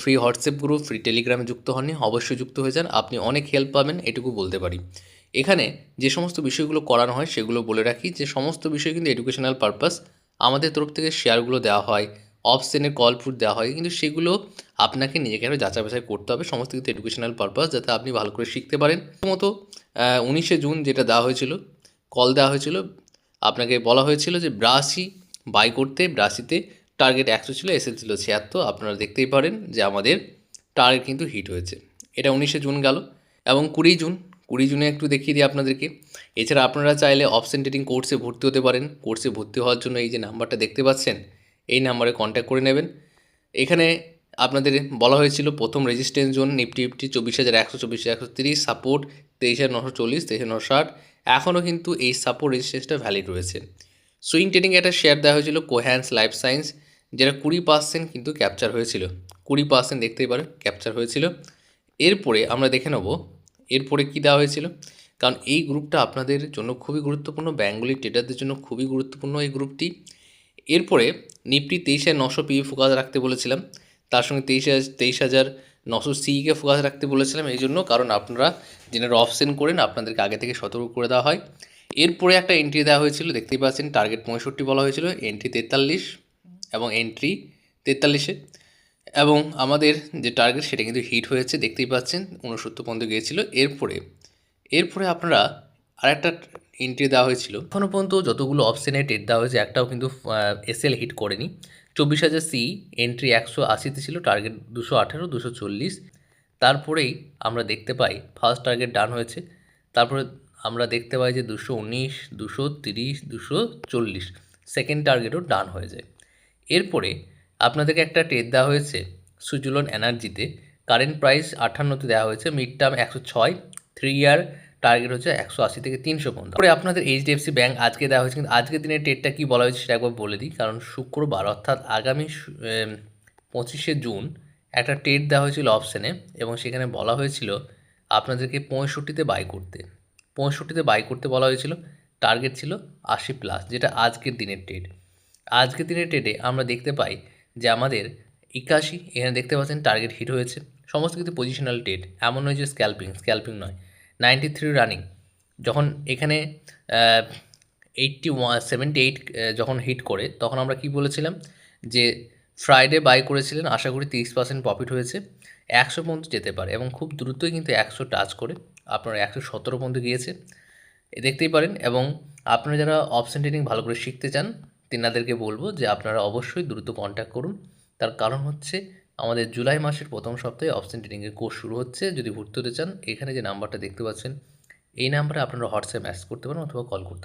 Free WhatsApp group, free টেলিগ্রামে যুক্ত হননি, অবশ্যই যুক্ত হয়ে যান। আপনি অনেক হেল্প পাবেন, এটুকু বলতে পারি। এখানে যে সমস্ত বিষয়গুলো করানো হয় সেগুলো বলে রাখি যে সমস্ত বিষয় কিন্তু এডুকেশনাল পারপাস। আমাদের তরফ থেকে শেয়ারগুলো দেওয়া হয়, অপশনের কল পুট দেওয়া হয়, কিন্তু সেগুলো আপনাকে নিজেকে আরও যাচাই বাছাই করতে হবে। সমস্ত কিন্তু এডুকেশনাল পারপাস, যাতে আপনি ভালো করে শিখতে পারেন। প্রথমত 19শে জুন যেটা দেওয়া হয়েছিল, কল দেওয়া হয়েছিল, আপনাকে বলা হয়েছিল যে ব্রাশি বাই করতে। ব্রাশিতে টার্গেট 100 ছিল, এসএল ছিল 76। আপনারা দেখতেই পারেন যে আমাদের টার্গেট কিন্তু হিট হয়েছে। এটা 19শে জুন গেল। এবং 20 জুনে একটু দেখিয়ে দিই আপনাদেরকে। এছাড়া আপনারা চাইলে অপশন ট্রেডিং কোর্সে ভর্তি হতে পারেন। কোর্সে ভর্তি হওয়ার জন্য এই যে নাম্বারটা দেখতে পাচ্ছেন, এই নাম্বারে কন্ট্যাক্ট করে নেবেন। এখানে আপনাদের বলা হয়েছিল প্রথম রেজিস্ট্যান্স জোন নিফটি 24,100, 24,130, সাপোর্ট 23,940, 23,960। এখনও কিন্তু এই সাপোর্ট রেজিস্ট্যান্সটা ভ্যালিড রয়েছে। সুইং ট্রেডিংয়ে একটা শেয়ার দেওয়া হয়েছিল কোহ্যান্স লাইফ সায়েন্স, যেটা 20% কিন্তু ক্যাপচার হয়েছিল। 20% দেখতেই পারেন ক্যাপচার হয়েছিল। এরপরে আমরা দেখে নেব এরপরে কী দেওয়া হয়েছিল, কারণ এই গ্রুপটা আপনাদের জন্য খুবই গুরুত্বপূর্ণ, বেঙ্গলি ট্রেডারদের জন্য খুবই গুরুত্বপূর্ণ এই গ্রুপটি। এরপরে নিফটি 23,900 পিই ফোকাস রাখতে বলেছিলাম, তার সঙ্গে 23,900 সিইকে ফোকাস রাখতে বলেছিলাম। এই জন্য কারণ আপনারা যেনারা অপশন করেন আপনাদেরকে আগে থেকে সতর্ক করে দেওয়া হয়। এরপরে একটা এন্ট্রি দেওয়া হয়েছিল, দেখতেই পাচ্ছেন টার্গেট 65 বলা হয়েছিল, এন্ট্রি 43 এবং এন্ট্রি 43-এ। এবং আমাদের যে টার্গেট সেটা কিন্তু হিট হয়েছে, দেখতেই পাচ্ছেন 69 পর্যন্ত গিয়েছিল। এরপরে আপনারা আরেকটা এন্ট্রি দেওয়া হয়েছিল। এখনও পর্যন্ত যতগুলো অপশানে ট্রেড দেওয়া হয়েছে একটাও কিন্তু এসএল হিট করেনি। 24,000 সি এন্ট্রি 180-তে ছিল, টার্গেট 218, 240। তারপরেই আমরা দেখতে পাই ফার্স্ট টার্গেট ডান হয়েছে। তারপরে আমরা দেখতে পাই যে 219, 230, 240 সেকেন্ড টার্গেটও ডান হয়ে যায়। এরপরে আপনাদেরকে একটা ট্রেড দেওয়া হয়েছে সুজলন এনার্জিতে, কারেন্ট প্রাইস 58-তে দেওয়া হয়েছে, মিড টার্ম 106, 3 ইয়ার টার্গেট হচ্ছে 180 থেকে 300 পর্যন্ত। তারপরে আপনাদের এইচডিএফসি ব্যাঙ্ক আজকে দেওয়া হয়েছে, কিন্তু আজকের দিনের ট্রেডটা কী বলা হয়েছে সেটা একবার বলে দিই। কারণ শুক্রবার অর্থাৎ আগামী 25শে জুন একটা ট্রেড দেওয়া হয়েছিল অপশানে, এবং সেখানে বলা হয়েছিল আপনাদেরকে 65-তে বাই করতে। 65-তে বাই করতে বলা হয়েছিল, টার্গেট ছিল 80+, যেটা আজকের দিনের ট্রেড। আজকের দিনের ট্রেডে আমরা দেখতে পাই যে আমাদের 81, এখানে দেখতে পাচ্ছেন টার্গেট হিট হয়েছে। সমস্ত কিন্তু পজিশনাল ট্রেড, এমন নয় যে স্ক্যাল্পিং নয়। 93 রানিং, যখন এখানে 78 যখন হিট করে তখন আমরা কি বলেছিলাম যে ফ্রাইডে বাই করেছিলেন, আশা করি 30% প্রফিট হয়েছে। 100 পর্যন্ত যেতে পারে এবং খুব দ্রুতই কিন্তু 100 টাচ করে আপনার 117 পর্যন্ত গিয়েছে, দেখতেই পারেন। এবং আপনারা যারা অপশন ট্রেডিং ভালো করে শিখতে চান তেনাদেরকে বলবো যে আপনারা অবশ্যই দ্রুত কন্ট্যাক্ট করুন। তার কারণ হচ্ছে আমাদের জুলাই মাসের প্রথম সপ্তাহে অপশন ট্রেডিংয়ের কোর্স শুরু হচ্ছে। যদি ভর্তি হতে চান এখানে যে নাম্বারটা দেখতে পাচ্ছেন এই নাম্বারে আপনারা হোয়াটসঅ্যাপ মেসেজ করতে পারেন অথবা কল করতে পারেন।